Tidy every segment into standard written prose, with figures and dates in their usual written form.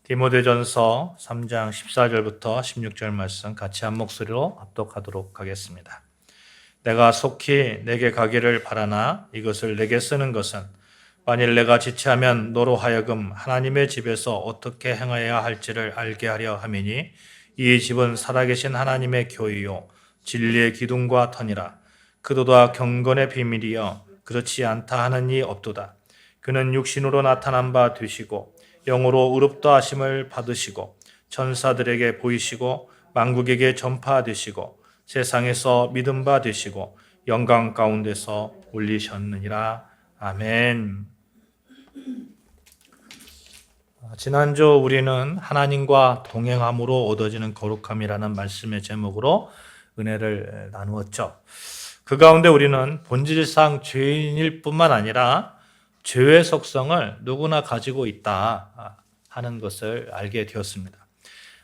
디모데전서 3장 14절부터 16절 말씀 같이 한 목소리로 합독하도록 하겠습니다. 내가 속히 내게 가기를 바라나 이것을 내게 쓰는 것은 만일 내가 지체하면 너로 하여금 하나님의 집에서 어떻게 행하여야 할지를 알게 하려 함이니 이 집은 살아계신 하나님의 교회요 진리의 기둥과 터니라. 그도다 경건의 비밀이여 그렇지 않다 하는 이 없도다. 그는 육신으로 나타난 바 되시고 영으로 의롭다 하심을 받으시고 천사들에게 보이시고 만국에게 전파되시고 세상에서 믿음 바 되시고 영광 가운데서 올리셨느니라. 아멘. 지난주 우리는 하나님과 동행함으로 얻어지는 거룩함이라는 말씀의 제목으로 은혜를 나누었죠. 그 가운데 우리는 본질상 죄인일 뿐만 아니라 죄의 속성을 누구나 가지고 있다 하는 것을 알게 되었습니다.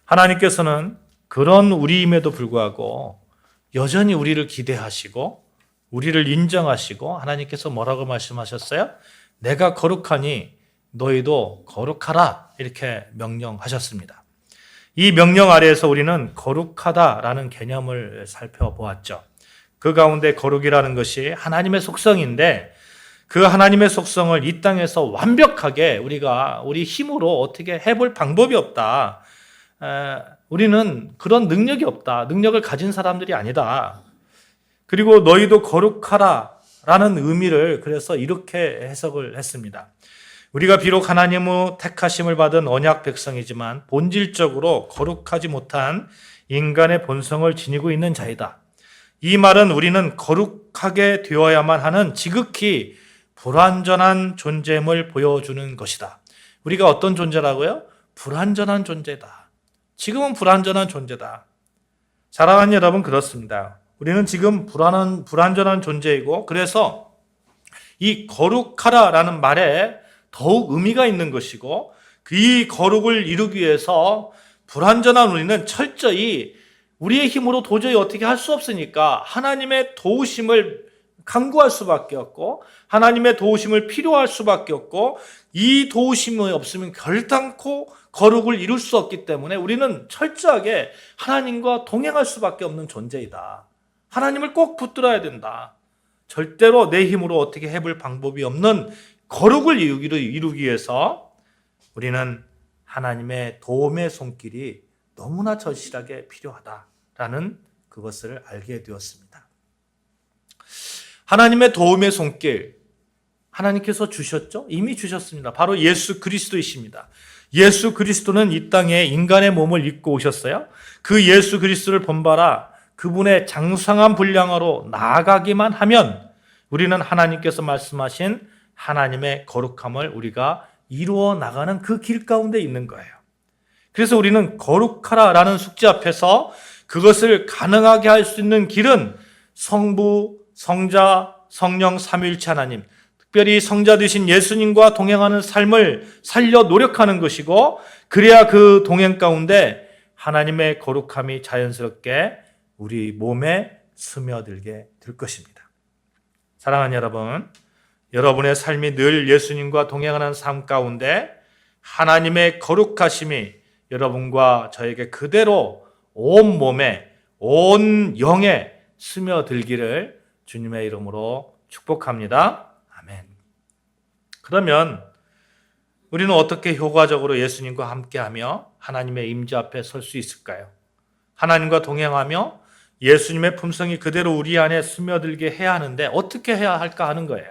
하나님께서는 그런 우리임에도 불구하고 여전히 우리를 기대하시고 우리를 인정하시고 하나님께서 뭐라고 말씀하셨어요? 내가 거룩하니 너희도 거룩하라 이렇게 명령하셨습니다. 이 명령 아래에서 우리는 거룩하다라는 개념을 살펴보았죠. 그 가운데 거룩이라는 것이 하나님의 속성인데 그 하나님의 속성을 이 땅에서 완벽하게 우리 힘으로 어떻게 해볼 방법이 없다. 우리는 그런 능력이 없다. 능력을 가진 사람들이 아니다. 그리고 너희도 거룩하라라는 의미를 그래서 이렇게 해석을 했습니다. 우리가 비록 하나님의 택하심을 받은 언약 백성이지만 본질적으로 거룩하지 못한 인간의 본성을 지니고 있는 자이다. 이 말은 우리는 거룩하게 되어야만 하는 지극히 불완전한 존재임을 보여주는 것이다. 우리가 어떤 존재라고요? 불완전한 존재다. 지금은 불완전한 존재다. 사랑하는 여러분, 그렇습니다. 우리는 지금 불완전한 존재이고 그래서 이 거룩하라라는 말에 더욱 의미가 있는 것이고 이 거룩을 이루기 위해서 불완전한 우리는 철저히 우리의 힘으로 도저히 어떻게 할 수 없으니까 하나님의 도우심을 간구할 수밖에 없고 하나님의 도우심을 필요할 수밖에 없고 이 도우심이 없으면 결단코 거룩을 이룰 수 없기 때문에 우리는 철저하게 하나님과 동행할 수밖에 없는 존재이다. 하나님을 꼭 붙들어야 된다. 절대로 내 힘으로 어떻게 해볼 방법이 없는 거룩을 이루기 위해서 우리는 하나님의 도움의 손길이 너무나 절실하게 필요하다라는 그것을 알게 되었습니다. 하나님의 도움의 손길, 하나님께서 주셨죠? 이미 주셨습니다. 바로 예수 그리스도이십니다. 예수 그리스도는 이 땅에 인간의 몸을 입고 오셨어요. 그 예수 그리스도를 본받아 그분의 장성한 분량으로 나아가기만 하면 우리는 하나님께서 말씀하신 하나님의 거룩함을 우리가 이루어 나가는 그 길 가운데 있는 거예요. 그래서 우리는 거룩하라라는 숙제 앞에서 그것을 가능하게 할 수 있는 길은 성부, 성자, 성령 삼위일체 하나님, 특별히 성자 되신 예수님과 동행하는 삶을 살려 노력하는 것이고 그래야 그 동행 가운데 하나님의 거룩함이 자연스럽게 우리 몸에 스며들게 될 것입니다. 사랑하는 여러분, 여러분의 삶이 늘 예수님과 동행하는 삶 가운데 하나님의 거룩하심이 여러분과 저에게 그대로 온 몸에, 온 영에 스며들기를 주님의 이름으로 축복합니다. 아멘. 그러면 우리는 어떻게 효과적으로 예수님과 함께하며 하나님의 임재 앞에 설 수 있을까요? 하나님과 동행하며 예수님의 품성이 그대로 우리 안에 스며들게 해야 하는데 어떻게 해야 할까 하는 거예요.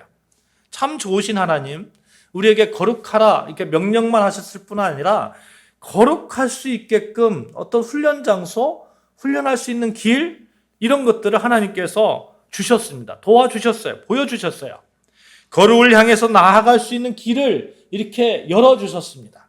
참 좋으신 하나님, 우리에게 거룩하라 이렇게 명령만 하셨을 뿐 아니라 거룩할 수 있게끔 어떤 훈련 장소, 훈련할 수 있는 길 이런 것들을 하나님께서 주셨습니다. 도와주셨어요. 보여주셨어요. 거룩을 향해서 나아갈 수 있는 길을 이렇게 열어주셨습니다.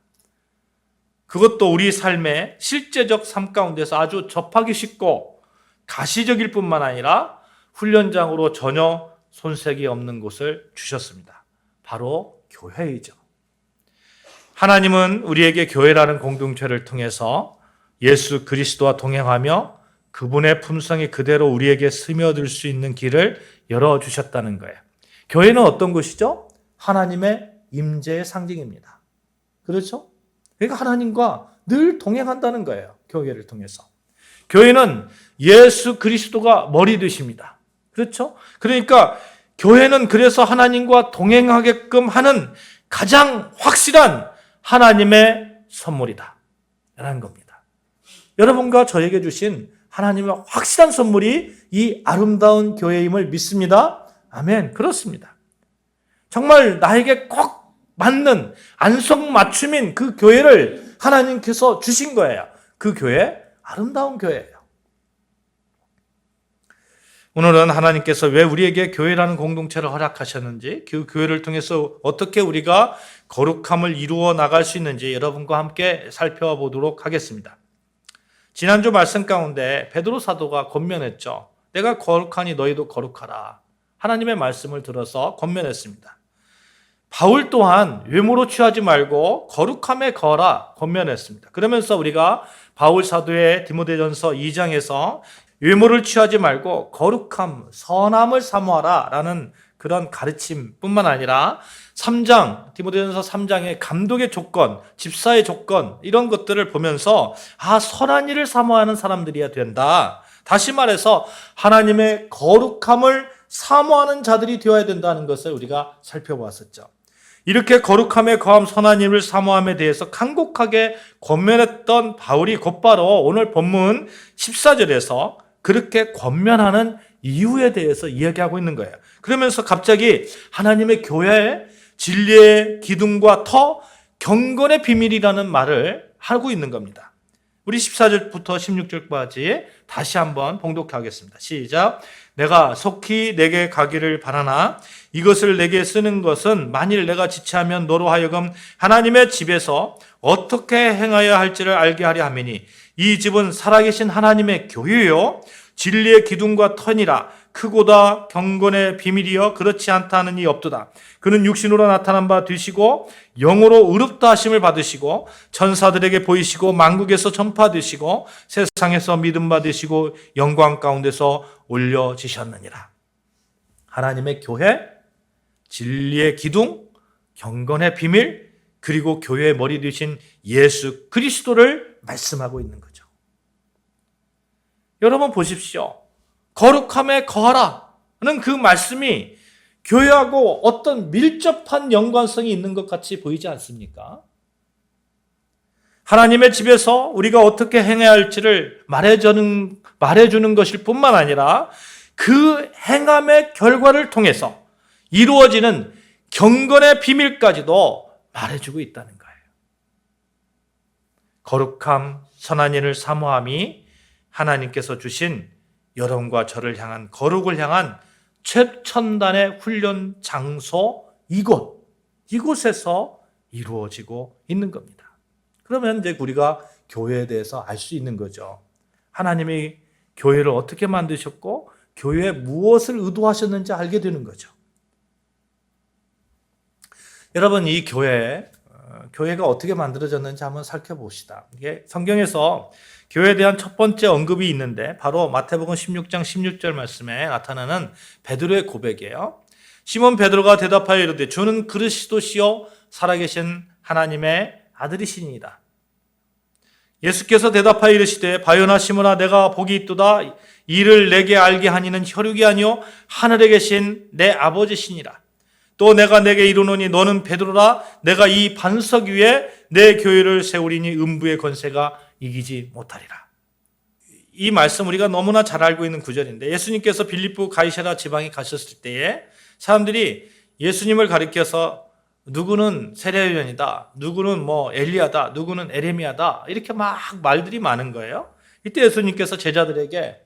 그것도 우리 삶의 실제적 삶 가운데서 아주 접하기 쉽고 가시적일 뿐만 아니라 훈련장으로 전혀 손색이 없는 곳을 주셨습니다. 바로 교회이죠. 하나님은 우리에게 교회라는 공동체를 통해서 예수 그리스도와 동행하며 그분의 품성이 그대로 우리에게 스며들 수 있는 길을 열어주셨다는 거예요. 교회는 어떤 곳이죠? 하나님의 임재의 상징입니다. 그렇죠? 그러니까 하나님과 늘 동행한다는 거예요. 교회를 통해서. 교회는 예수 그리스도가 머리 되십니다. 그렇죠? 그러니까 교회는 그래서 하나님과 동행하게끔 하는 가장 확실한 하나님의 선물이다 라는 겁니다. 여러분과 저에게 주신 하나님의 확실한 선물이 이 아름다운 교회임을 믿습니다. 아멘. 그렇습니다. 정말 나에게 꼭 맞는 안성맞춤인 그 교회를 하나님께서 주신 거예요. 그 교회, 아름다운 교회예요. 오늘은 하나님께서 왜 우리에게 교회라는 공동체를 허락하셨는지, 그 교회를 통해서 어떻게 우리가 거룩함을 이루어 나갈 수 있는지 여러분과 함께 살펴보도록 하겠습니다. 지난주 말씀 가운데 베드로 사도가 권면했죠. 내가 거룩하니 너희도 거룩하라. 하나님의 말씀을 들어서 권면했습니다. 바울 또한 외모로 취하지 말고 거룩함에 거하라 권면했습니다. 그러면서 우리가 바울 사도의 디모데전서 2장에서 외모를 취하지 말고 거룩함, 선함을 사모하라 라는 그런 가르침뿐만 아니라 3장, 디모데전서 3장의 감독의 조건, 집사의 조건 이런 것들을 보면서 선한 일을 사모하는 사람들이어야 된다. 다시 말해서 하나님의 거룩함을 사모하는 자들이 되어야 된다는 것을 우리가 살펴보았었죠. 이렇게 거룩함에 거함 선한 일을 사모함에 대해서 간곡하게 권면했던 바울이 곧바로 오늘 본문 14절에서 그렇게 권면하는 이유에 대해서 이야기하고 있는 거예요. 그러면서 갑자기 하나님의 교회의 진리의 기둥과 터, 경건의 비밀이라는 말을 하고 있는 겁니다. 우리 14절부터 16절까지 다시 한번 봉독하겠습니다. 시작. 내가 속히 내게 가기를 바라나 이것을 내게 쓰는 것은 만일 내가 지체하면 너로 하여금 하나님의 집에서 어떻게 행하여야 할지를 알게 하려 함이니 이 집은 살아계신 하나님의 교회요 진리의 기둥과 터니라 크고다 경건의 비밀이여 그렇지 않다 하는 이 없도다. 그는 육신으로 나타난 바 되시고 영으로 의롭다 하심을 받으시고 천사들에게 보이시고 만국에서 전파되시고 세상에서 믿음 받으시고 영광 가운데서 올려지셨느니라. 하나님의 교회, 진리의 기둥, 경건의 비밀, 그리고 교회의 머리 되신 예수 그리스도를 말씀하고 있는 거죠. 여러분 보십시오. 거룩함에 거하라는 그 말씀이 교회하고 어떤 밀접한 연관성이 있는 것 같이 보이지 않습니까? 하나님의 집에서 우리가 어떻게 행해야 할지를 말해주는 것일 뿐만 아니라 그 행함의 결과를 통해서 이루어지는 경건의 비밀까지도 말해주고 있다는 거예요. 거룩함, 선한 일을 사모함이 하나님께서 주신 여러분과 저를 향한 거룩을 향한 최첨단의 훈련 장소 이곳에서 이루어지고 있는 겁니다. 그러면 이제 우리가 교회에 대해서 알 수 있는 거죠. 하나님이 교회를 어떻게 만드셨고 교회에 무엇을 의도하셨는지 알게 되는 거죠. 여러분 이 교회가 어떻게 만들어졌는지 한번 살펴봅시다. 이게 성경에서 교회에 대한 첫 번째 언급이 있는데 바로 마태복음 16장 16절 말씀에 나타나는 베드로의 고백이에요. 시몬 베드로가 대답하여 이르되 주는 그리스도시요 살아계신 하나님의 아들이시니이다. 예수께서 대답하여 이르시되 바요나 시몬아 내가 복이 있도다. 이를 내게 알게 하니는 혈육이 아니요 하늘에 계신 내 아버지시니라. 또 내가 내게 이르노니 너는 베드로라. 내가 이 반석 위에 내 교회를 세우리니 음부의 권세가 이기지 못하리라. 이 말씀 우리가 너무나 잘 알고 있는 구절인데 예수님께서 빌립보 가이사랴 지방에 가셨을 때에 사람들이 예수님을 가리켜서 누구는 세례요한이다, 누구는 엘리야다, 누구는 에레미야다 이렇게 막 말들이 많은 거예요. 이때 예수님께서 제자들에게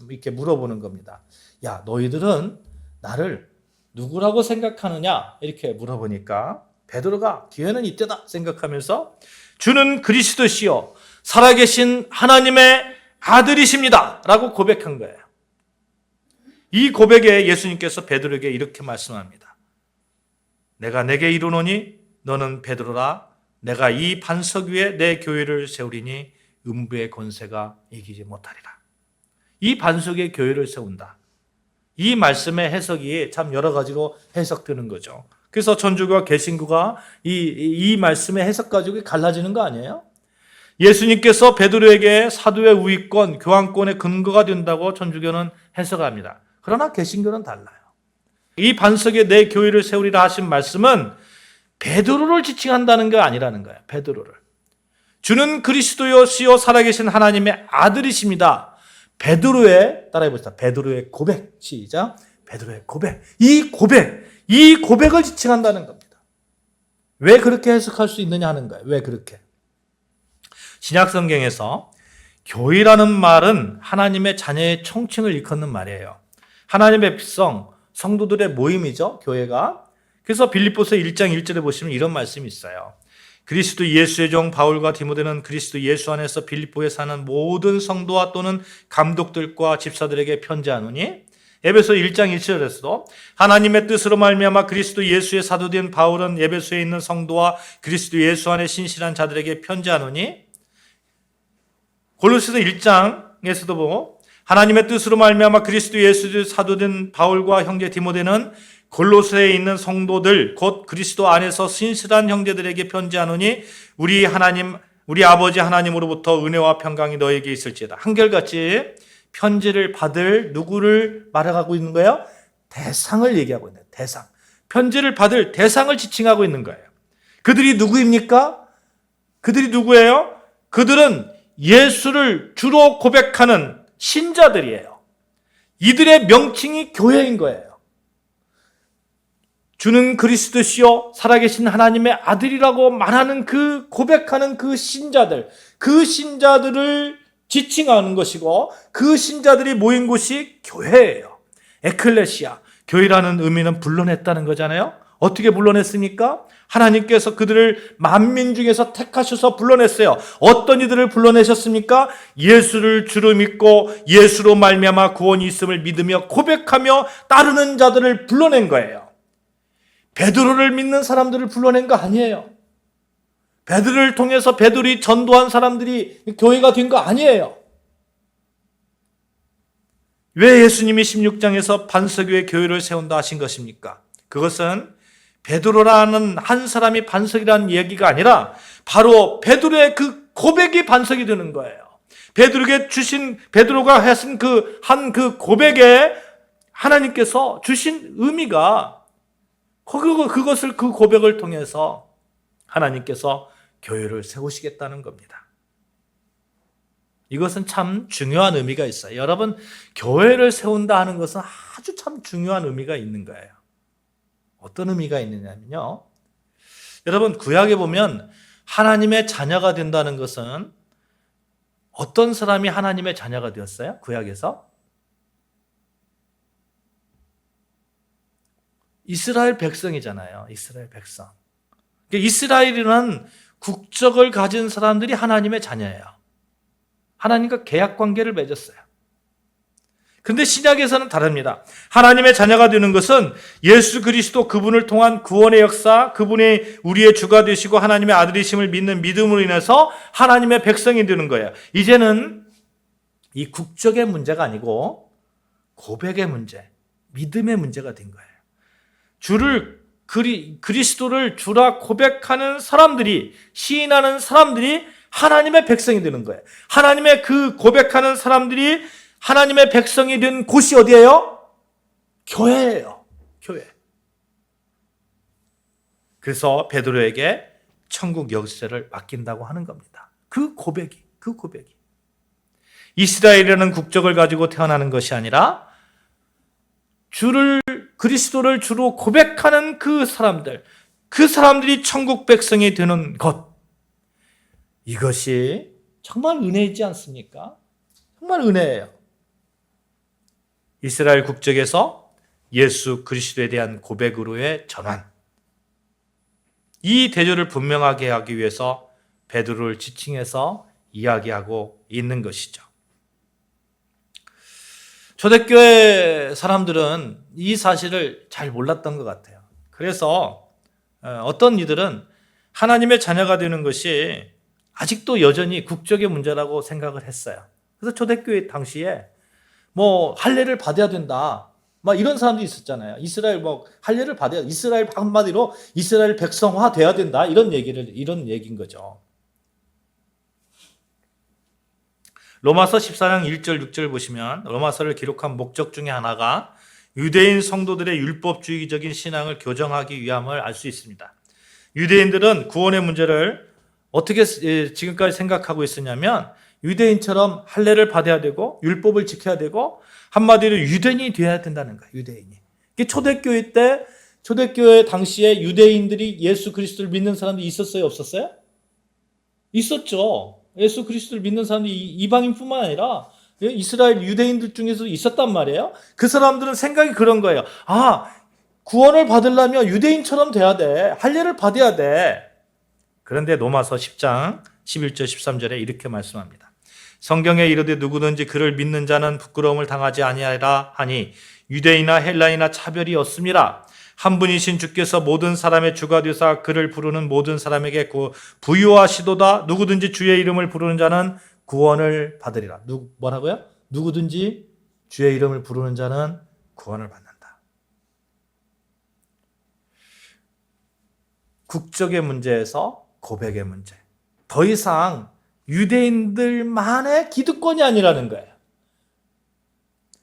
이렇게 물어보는 겁니다. 야, 너희들은 나를 누구라고 생각하느냐? 이렇게 물어보니까 베드로가 기회는 이때다 생각하면서 주는 그리스도시요 살아계신 하나님의 아들이십니다 라고 고백한 거예요. 이 고백에 예수님께서 베드로에게 이렇게 말씀합니다. 내가 내게 이르노니 너는 베드로라. 내가 이 반석 위에 내 교회를 세우리니 음부의 권세가 이기지 못하리라. 이 반석에 교회를 세운다. 이 말씀의 해석이 참 여러 가지로 해석되는 거죠. 그래서 천주교와 개신교가 이 말씀의 해석 가지고 갈라지는 거 아니에요? 예수님께서 베드로에게 사도의 우위권, 교황권의 근거가 된다고 천주교는 해석합니다. 그러나 개신교는 달라요. 이 반석에 내 교회를 세우리라 하신 말씀은 베드로를 지칭한다는 게 아니라는 거예요. 베드로를. 주는 그리스도시요 살아계신 하나님의 아들이십니다. 베드로의, 따라해봅시다. 베드로의 고백. 시작. 베드로의 고백. 이 고백을 지칭한다는 겁니다. 왜 그렇게 해석할 수 있느냐 하는 거예요. 왜 그렇게? 신약 성경에서 교회라는 말은 하나님의 자녀의 총칭을 일컫는 말이에요. 하나님의 백성, 성도들의 모임이죠. 교회가. 그래서 빌립보서 1장 1절에 보시면 이런 말씀이 있어요. 그리스도 예수의 종 바울과 디모데는 그리스도 예수 안에서 빌립보에 사는 모든 성도와 또는 감독들과 집사들에게 편지하노니, 에베소 1장 1절에서도 하나님의 뜻으로 말미암아 그리스도 예수의 사도된 바울은 에베소에 있는 성도와 그리스도 예수 안에 신실한 자들에게 편지하노니, 골로새서 1장에서도 보고 하나님의 뜻으로 말미암아 그리스도 예수의 사도된 바울과 형제 디모데는 골로새에 있는 성도들 곧 그리스도 안에서 신실한 형제들에게 편지하노니 우리 아버지 하나님으로부터 은혜와 평강이 너에게 있을지어다. 한결같이 편지를 받을 누구를 말하고 있는 거예요? 대상을 얘기하고 있는 거예요. 대상. 편지를 받을 대상을 지칭하고 있는 거예요. 그들이 누구입니까? 그들이 누구예요? 그들은 예수를 주로 고백하는 신자들이에요. 이들의 명칭이 교회인 거예요. 주는 그리스도시요 살아계신 하나님의 아들이라고 말하는 그 고백하는 그 신자들을 지칭하는 것이고, 그 신자들이 모인 곳이 교회예요. 에클레시아, 교회라는 의미는 불러냈다는 거잖아요. 어떻게 불러냈습니까? 하나님께서 그들을 만민 중에서 택하셔서 불러냈어요. 어떤 이들을 불러내셨습니까? 예수를 주로 믿고 예수로 말미암아 구원이 있음을 믿으며 고백하며 따르는 자들을 불러낸 거예요. 베드로를 믿는 사람들을 불러낸 거 아니에요. 베드로를 통해서 베드로이 전도한 사람들이 교회가 된 거 아니에요. 왜 예수님이 16장에서 반석 위에 교회를 세운다 하신 것입니까? 그것은 베드로라는 한 사람이 반석이라는 얘기가 아니라 바로 베드로의 그 고백이 반석이 되는 거예요. 베드로가 했은 그 고백에 하나님께서 주신 의미가 그것을 그 고백을 통해서 하나님께서 교회를 세우시겠다는 겁니다. 이것은 참 중요한 의미가 있어요. 여러분, 교회를 세운다 하는 것은 아주 참 중요한 의미가 있는 거예요. 어떤 의미가 있느냐면요. 여러분, 구약에 보면 하나님의 자녀가 된다는 것은 어떤 사람이 하나님의 자녀가 되었어요? 구약에서? 이스라엘 백성이잖아요. 이스라엘 백성. 이스라엘이라는 국적을 가진 사람들이 하나님의 자녀예요. 하나님과 계약 관계를 맺었어요. 그런데 신약에서는 다릅니다. 하나님의 자녀가 되는 것은 예수 그리스도 그분을 통한 구원의 역사, 그분이 우리의 주가 되시고 하나님의 아들이심을 믿는 믿음으로 인해서 하나님의 백성이 되는 거예요. 이제는 이 국적의 문제가 아니고 고백의 문제, 믿음의 문제가 된 거예요. 그리스도를 주라 고백하는 사람들이, 시인하는 사람들이 하나님의 백성이 되는 거예요. 하나님의 그 고백하는 사람들이 하나님의 백성이 된 곳이 어디예요? 교회예요. 교회. 그래서 베드로에게 천국 열쇠를 맡긴다고 하는 겁니다. 그 고백이. 이스라엘이라는 국적을 가지고 태어나는 것이 아니라 그리스도를 주로 고백하는 그 사람들이 천국 백성이 되는 것. 이것이 정말 은혜이지 않습니까? 정말 은혜예요. 이스라엘 국적에서 예수 그리스도에 대한 고백으로의 전환. 이 대조를 분명하게 하기 위해서 베드로를 지칭해서 이야기하고 있는 것이죠. 초대교회 사람들은 이 사실을 잘 몰랐던 것 같아요. 그래서 어떤 이들은 하나님의 자녀가 되는 것이 아직도 여전히 국적의 문제라고 생각을 했어요. 그래서 초대교회 당시에 할례를 받아야 된다. 막 이런 사람도 있었잖아요. 이스라엘 뭐 할례를 받아야, 이스라엘 한마디로 이스라엘 백성화 돼야 된다. 이런 얘기인 거죠. 로마서 14장 1절 6절 보시면 로마서를 기록한 목적 중에 하나가 유대인 성도들의 율법주의적인 신앙을 교정하기 위함을 알 수 있습니다. 유대인들은 구원의 문제를 어떻게 지금까지 생각하고 있었냐면 유대인처럼 할례를 받아야 되고 율법을 지켜야 되고 한마디로 유대인이 되어야 된다는 거예요. 유대인이. 초대교회 당시에 유대인들이 예수 그리스도를 믿는 사람들이 있었어요? 없었어요? 있었죠. 예수 그리스도를 믿는 사람들이 이방인뿐만 아니라 이스라엘 유대인들 중에서도 있었단 말이에요. 그 사람들은 생각이 그런 거예요. 구원을 받으려면 유대인처럼 돼야 돼. 할례를 받아야 돼. 그런데 로마서 10장 11절 13절에 이렇게 말씀합니다. 성경에 이르되 누구든지 그를 믿는 자는 부끄러움을 당하지 아니하리라 하니 유대인이나 헬라인이나 차별이 없음이라. 한 분이신 주께서 모든 사람의 주가 되사 그를 부르는 모든 사람에게 부유하시도다. 누구든지 주의 이름을 부르는 자는 구원을 받으리라. 뭐라고요? 누구든지 주의 이름을 부르는 자는 구원을 받는다. 국적의 문제에서 고백의 문제. 더 이상 유대인들만의 기득권이 아니라는 거예요.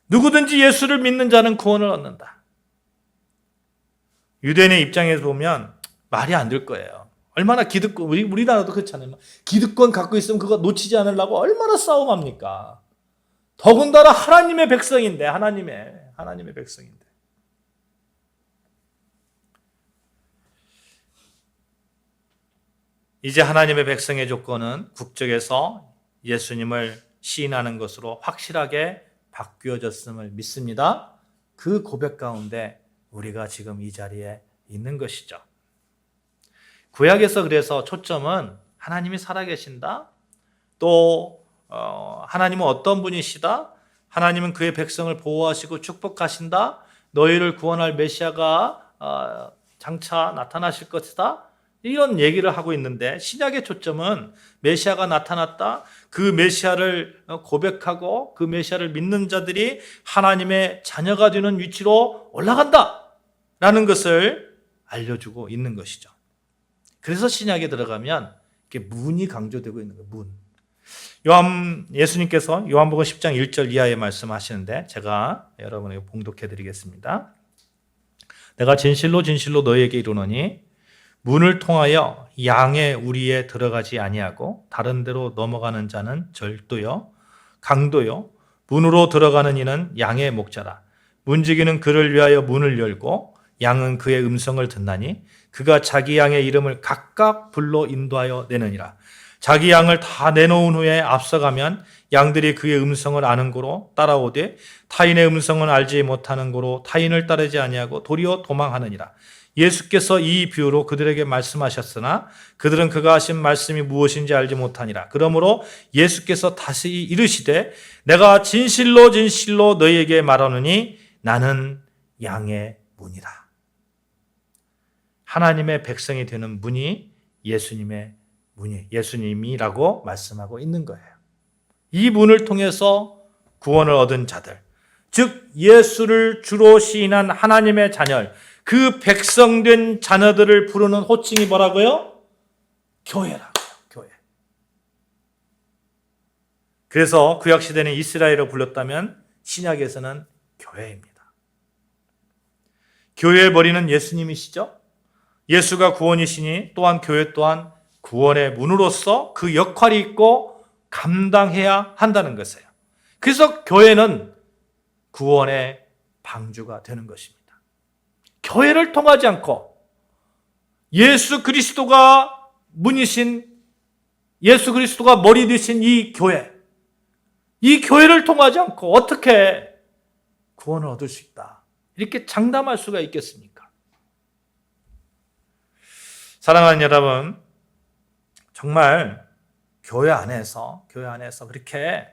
누구든지 예수를 믿는 자는 구원을 얻는다. 유대인의 입장에서 보면 말이 안 될 거예요. 얼마나 기득권, 우리나라도 그렇잖아요. 기득권 갖고 있으면 그거 놓치지 않으려고 얼마나 싸움합니까? 더군다나 하나님의 백성인데, 하나님의 백성인데. 이제 하나님의 백성의 조건은 국적에서 예수님을 시인하는 것으로 확실하게 바뀌어졌음을 믿습니다. 그 고백 가운데 우리가 지금 이 자리에 있는 것이죠. 구약에서 그래서 초점은 하나님이 살아계신다. 또 하나님은 어떤 분이시다. 하나님은 그의 백성을 보호하시고 축복하신다. 너희를 구원할 메시아가 장차 나타나실 것이다. 이런 얘기를 하고 있는데 신약의 초점은 메시아가 나타났다. 그 메시아를 고백하고 그 메시아를 믿는 자들이 하나님의 자녀가 되는 위치로 올라간다. 라는 것을 알려주고 있는 것이죠. 그래서 신약에 들어가면 이렇게 문이 강조되고 있는 거예요. 문. 예수님께서 요한복음 10장 1절 이하에 말씀하시는데 제가 여러분에게 봉독해 드리겠습니다. 내가 진실로 진실로 너희에게 이르노니 문을 통하여 양의 우리에 들어가지 아니하고 다른 데로 넘어가는 자는 절도요 강도요 문으로 들어가는 이는 양의 목자라. 문지기는 그를 위하여 문을 열고 양은 그의 음성을 듣나니 그가 자기 양의 이름을 각각 불러 인도하여 내느니라. 자기 양을 다 내놓은 후에 앞서가면 양들이 그의 음성을 아는 고로 따라오되 타인의 음성은 알지 못하는 고로 타인을 따르지 아니하고 도리어 도망하느니라. 예수께서 이 비유로 그들에게 말씀하셨으나 그들은 그가 하신 말씀이 무엇인지 알지 못하니라. 그러므로 예수께서 다시 이르시되 내가 진실로 진실로 너희에게 말하노니 나는 양의 문이라. 하나님의 백성이 되는 문이 예수님이라고 말씀하고 있는 거예요. 이 문을 통해서 구원을 얻은 자들, 즉 예수를 주로 시인한 하나님의 자녀, 그 백성된 자녀들을 부르는 호칭이 뭐라고요? 교회라고요. 교회. 그래서 구약시대는 이스라엘을 불렀다면 신약에서는 교회입니다. 교회의 머리는 예수님이시죠? 예수가 구원이시니 또한 교회 또한 구원의 문으로서 그 역할이 있고 감당해야 한다는 것이에요. 그래서 교회는 구원의 방주가 되는 것입니다. 교회를 통하지 않고 예수 그리스도가 문이신, 예수 그리스도가 머리 되신 이 교회를 통하지 않고 어떻게 구원을 얻을 수 있다, 이렇게 장담할 수가 있겠습니까? 사랑하는 여러분, 정말 교회 안에서 그렇게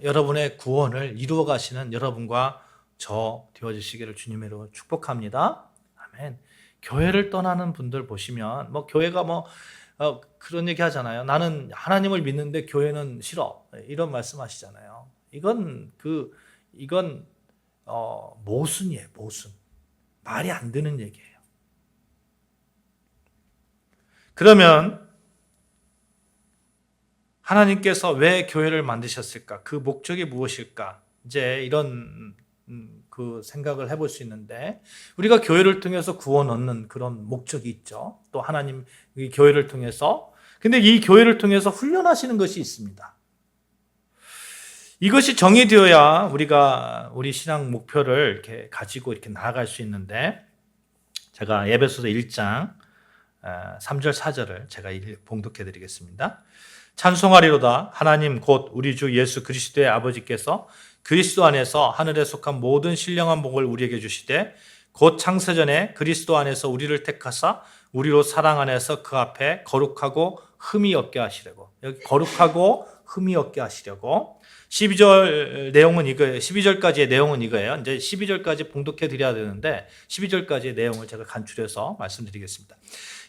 여러분의 구원을 이루어 가시는 여러분과 저 되어주시기를 주님으로 축복합니다. 아멘. 교회를 떠나는 분들 보시면 교회가 그런 얘기 하잖아요. 나는 하나님을 믿는데 교회는 싫어. 이런 말씀하시잖아요. 이건 모순이에요. 모순. 말이 안 되는 얘기예요. 그러면 하나님께서 왜 교회를 만드셨을까? 그 목적이 무엇일까? 이제 이런 그 생각을 해볼 수 있는데, 우리가 교회를 통해서 구원 얻는 그런 목적이 있죠. 또 하나님 이 교회를 통해서, 근데 이 교회를 통해서 훈련하시는 것이 있습니다. 이것이 정의되어야 우리가 우리 신앙 목표를 이렇게 가지고 이렇게 나아갈 수 있는데, 제가 에베소서 1장 3절 4절을 제가 봉독해 드리겠습니다. 찬송하리로다. 하나님 곧 우리 주 예수 그리스도의 아버지께서 그리스도 안에서 하늘에 속한 모든 신령한 복을 우리에게 주시되 곧 창세전에 그리스도 안에서 우리를 택하사 우리로 사랑 안에서 그 앞에 거룩하고 흠이 없게 하시려고. 여기 거룩하고 흠이 없게 하시려고. 12절 내용은 이거예요. 12절까지의 내용은 이거예요. 이제 12절까지 봉독해 드려야 되는데 12절까지의 내용을 제가 간추려서 말씀드리겠습니다.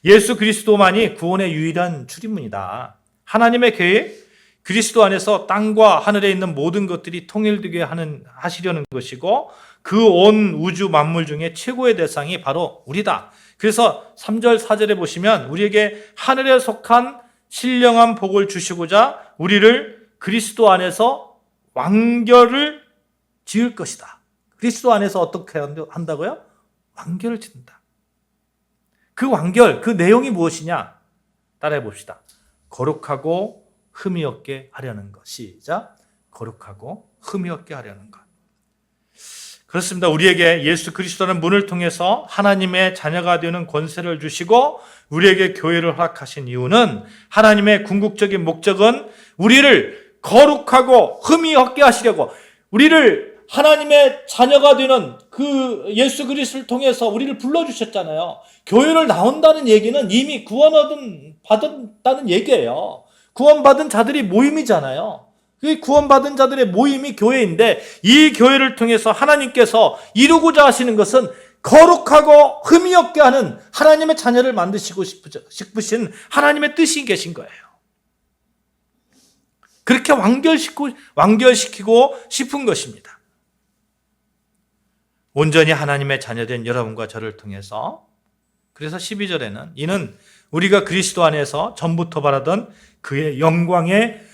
예수 그리스도만이 구원의 유일한 출입문이다. 하나님의 계획, 그리스도 안에서 땅과 하늘에 있는 모든 것들이 통일되게 하시려는 것이고 그 온 우주 만물 중에 최고의 대상이 바로 우리다. 그래서 3절 4절에 보시면 우리에게 하늘에 속한 신령한 복을 주시고자 우리를 그리스도 안에서 왕결을 지을 것이다. 그리스도 안에서 어떻게 한다고요? 왕결을 짓는다. 그 왕결, 그 내용이 무엇이냐? 따라해 봅시다. 거룩하고 흠이 없게 하려는 것. 시작. 거룩하고 흠이 없게 하려는 것. 그렇습니다. 우리에게 예수 그리스도라는 문을 통해서 하나님의 자녀가 되는 권세를 주시고 우리에게 교회를 허락하신 이유는, 하나님의 궁극적인 목적은 우리를 거룩하고 흠이 없게 하시려고, 우리를 하나님의 자녀가 되는 그 예수 그리스도를 통해서 우리를 불러주셨잖아요. 교회를 나온다는 얘기는 이미 받았다는 얘기예요. 구원받은 자들이 모임이잖아요. 그 구원받은 자들의 모임이 교회인데, 이 교회를 통해서 하나님께서 이루고자 하시는 것은 거룩하고 흠이 없게 하는 하나님의 자녀를 만드시고 싶으신 하나님의 뜻이 계신 거예요. 그렇게 완결시키고 싶은 것입니다. 온전히 하나님의 자녀된 여러분과 저를 통해서. 그래서 12절에는 이는 우리가 그리스도 안에서 전부터 바라던 그의 영광의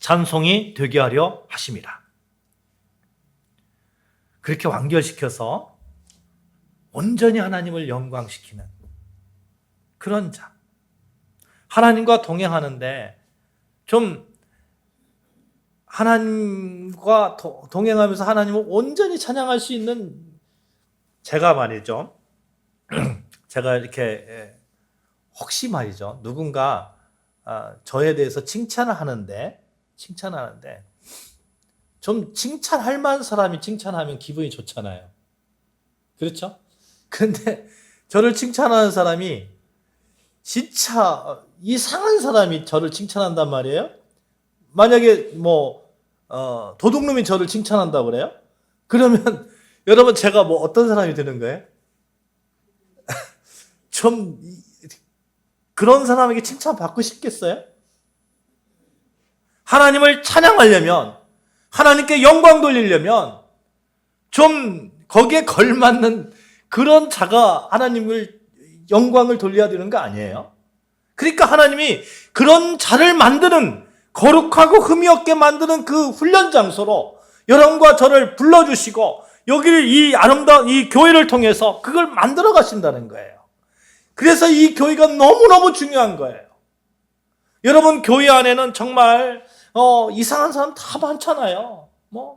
찬송이 되게 하려 하심이라. 그렇게 완결시켜서 온전히 하나님을 영광시키는 그런 자. 하나님과 동행하는데 좀 하나님과 동행하면서 하나님을 온전히 찬양할 수 있는, 제가 말이죠. 제가 이렇게 혹시 말이죠. 누군가 저에 대해서 칭찬을 하는데 좀 칭찬할 만한 사람이 칭찬하면 기분이 좋잖아요. 그렇죠? 근데 저를 칭찬하는 사람이 진짜 이상한 사람이 저를 칭찬한단 말이에요. 만약에 도둑놈이 저를 칭찬한다고 그래요? 그러면 여러분 제가 어떤 사람이 되는 거예요? 좀 그런 사람에게 칭찬받고 싶겠어요? 하나님을 찬양하려면, 하나님께 영광 돌리려면 좀 거기에 걸맞는 그런 자가 하나님을 영광을 돌려야 되는 거 아니에요? 그러니까 하나님이 그런 자를 만드는, 거룩하고 흠이 없게 만드는 그 훈련 장소로 여러분과 저를 불러주시고 여기를 이 아름다운 이 교회를 통해서 그걸 만들어 가신다는 거예요. 그래서 이 교회가 너무너무 중요한 거예요. 여러분, 교회 안에는 정말 이상한 사람 다 많잖아요.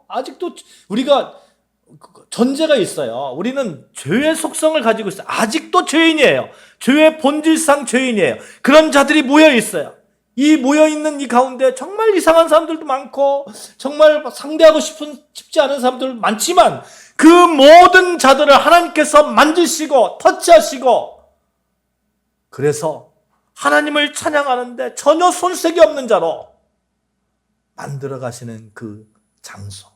아직도 우리가 전제가 있어요. 우리는 죄의 속성을 가지고 있어요. 아직도 죄인이에요. 죄의 본질상 죄인이에요. 그런 자들이 모여 있어요. 이 모여있는 이 가운데 정말 이상한 사람들도 많고 정말 상대하고 싶지 않은 사람들 많지만 그 모든 자들을 하나님께서 만지시고 터치하시고, 그래서 하나님을 찬양하는데 전혀 손색이 없는 자로 만들어 가시는 그 장소,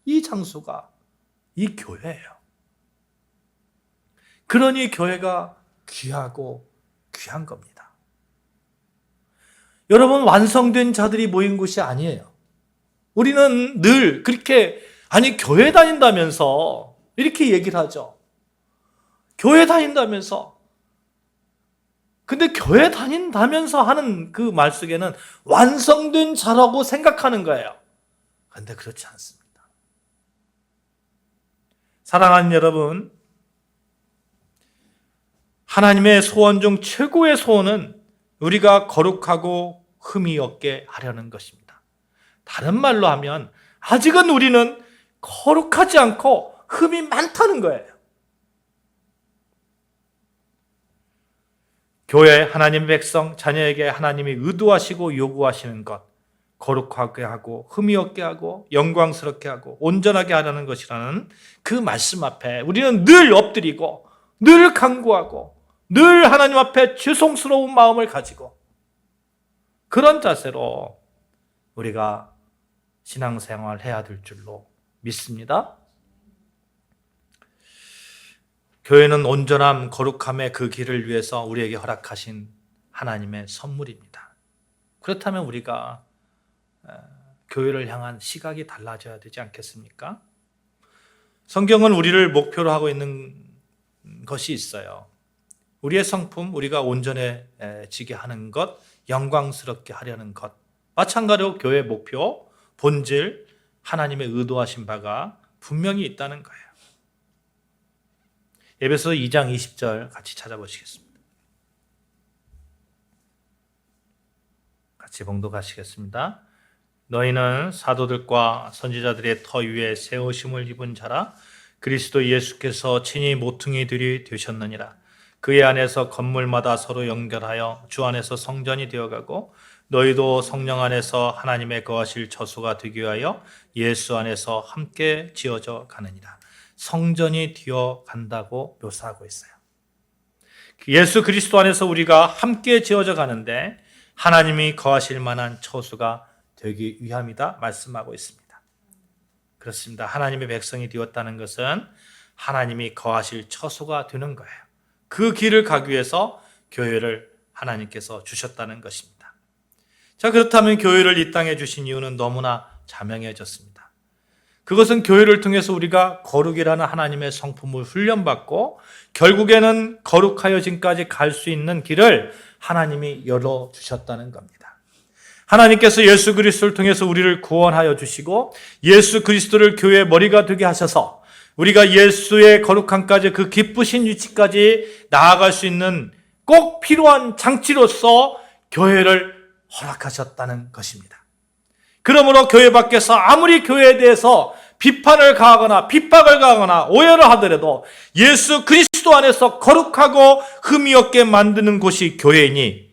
이 장소가 이 교회예요. 그러니 교회가 귀하고 귀한 겁니다. 여러분, 완성된 자들이 모인 곳이 아니에요. 우리는 늘 그렇게 아니, 교회 다닌다면서 이렇게 얘기를 하죠. 교회 다닌다면서. 근데 교회 다닌다면서 하는 그 말 속에는 완성된 자라고 생각하는 거예요. 그런데 그렇지 않습니다. 사랑하는 여러분, 하나님의 소원 중 최고의 소원은 우리가 거룩하고 흠이 없게 하려는 것입니다. 다른 말로 하면 아직은 우리는 거룩하지 않고 흠이 많다는 거예요. 교회 하나님 백성 자녀에게 하나님이 의도하시고 요구하시는 것, 거룩하게 하고 흠이 없게 하고 영광스럽게 하고 온전하게 하라는 것이라는 그 말씀 앞에 우리는 늘 엎드리고 늘 간구하고 늘 하나님 앞에 죄송스러운 마음을 가지고 그런 자세로 우리가 신앙생활 해야 될 줄로 믿습니다. 교회는 온전함, 거룩함의 그 길을 위해서 우리에게 허락하신 하나님의 선물입니다. 그렇다면 우리가 교회를 향한 시각이 달라져야 되지 않겠습니까? 성경은 우리를 목표로 하고 있는 것이 있어요. 우리의 성품, 우리가 온전해지게 하는 것, 영광스럽게 하려는 것. 마찬가지로 교회의 목표, 본질, 하나님의 의도하신 바가 분명히 있다는 거예요. 에베소 2장 20절 같이 찾아보시겠습니다. 같이 봉독하시겠습니다. 너희는 사도들과 선지자들의 터 위에 세우심을 입은 자라 그리스도 예수께서 친히 모퉁이들이 되셨느니라. 그의 안에서 건물마다 서로 연결하여 주 안에서 성전이 되어가고 너희도 성령 안에서 하나님의 거하실 처소가 되기 위하여 예수 안에서 함께 지어져 가느니라. 성전이 되어 간다고 묘사하고 있어요. 예수 그리스도 안에서 우리가 함께 지어져 가는데 하나님이 거하실 만한 처소가 되기 위함이다 말씀하고 있습니다. 그렇습니다. 하나님의 백성이 되었다는 것은 하나님이 거하실 처소가 되는 거예요. 그 길을 가기 위해서 교회를 하나님께서 주셨다는 것입니다. 자, 그렇다면 교회를 이 땅에 주신 이유는 너무나 자명해졌습니다. 그것은 교회를 통해서 우리가 거룩이라는 하나님의 성품을 훈련받고 결국에는 거룩하여짐까지 갈 수 있는 길을 하나님이 열어주셨다는 겁니다. 하나님께서 예수 그리스도를 통해서 우리를 구원하여 주시고 예수 그리스도를 교회의 머리가 되게 하셔서 우리가 예수의 거룩함까지 그 기쁘신 위치까지 나아갈 수 있는 꼭 필요한 장치로서 교회를 허락하셨다는 것입니다. 그러므로 교회 밖에서 아무리 교회에 대해서 비판을 가하거나 핍박을 가하거나 오해를 하더라도 예수 그리스도 안에서 거룩하고 흠이 없게 만드는 곳이 교회이니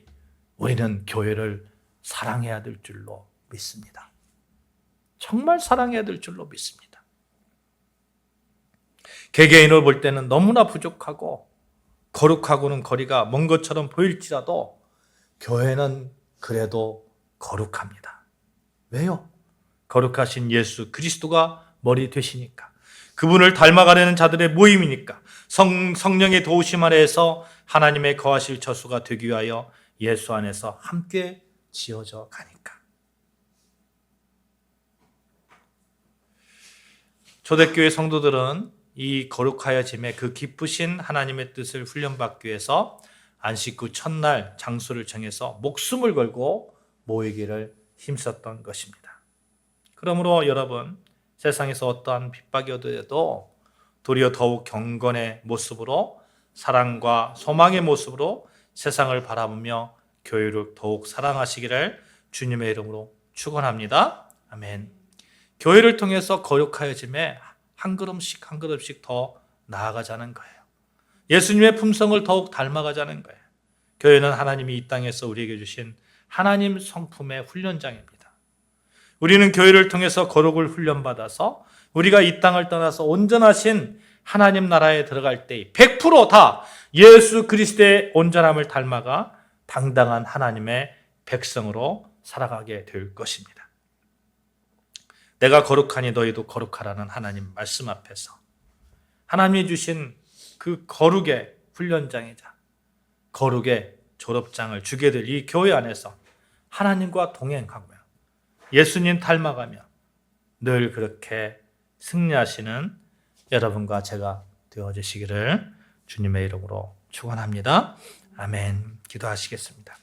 우리는 교회를 사랑해야 될 줄로 믿습니다. 정말 사랑해야 될 줄로 믿습니다. 개개인을 볼 때는 너무나 부족하고 거룩하고는 거리가 먼 것처럼 보일지라도 교회는 그래도 거룩합니다. 왜요? 거룩하신 예수 그리스도가 머리 되시니까. 그분을 닮아가려는 자들의 모임이니까. 성령의 도우심 아래에서 하나님의 거하실 처소가 되기 위하여 예수 안에서 함께 지어져 가니까. 초대교회 성도들은 이 거룩하여짐의 그 기쁘신 하나님의 뜻을 훈련받기 위해서 안식 후 첫날 장소를 정해서 목숨을 걸고 모이기를 힘썼던 것입니다. 그러므로 여러분, 세상에서 어떠한 핍박이 오더라도 도리어 더욱 경건의 모습으로 사랑과 소망의 모습으로 세상을 바라보며 교회를 더욱 사랑하시기를 주님의 이름으로 축원합니다. 아멘. 교회를 통해서 거룩하여짐에 한 걸음씩 한 걸음씩 더 나아가자는 거예요. 예수님의 품성을 더욱 닮아가자는 거예요. 교회는 하나님이 이 땅에서 우리에게 주신 하나님 성품의 훈련장입니다. 우리는 교회를 통해서 거룩을 훈련받아서 우리가 이 땅을 떠나서 온전하신 하나님 나라에 들어갈 때 100% 예수 그리스도의 온전함을 닮아가 당당한 하나님의 백성으로 살아가게 될 것입니다. 내가 거룩하니 너희도 거룩하라는 하나님 말씀 앞에서 하나님이 주신 그 거룩의 훈련장이자 거룩의 졸업장을 주게 될 이 교회 안에서 하나님과 동행하고요. 예수님 닮아가며 늘 그렇게 승리하시는 여러분과 제가 되어주시기를 주님의 이름으로 축원합니다. 아멘. 기도하시겠습니다.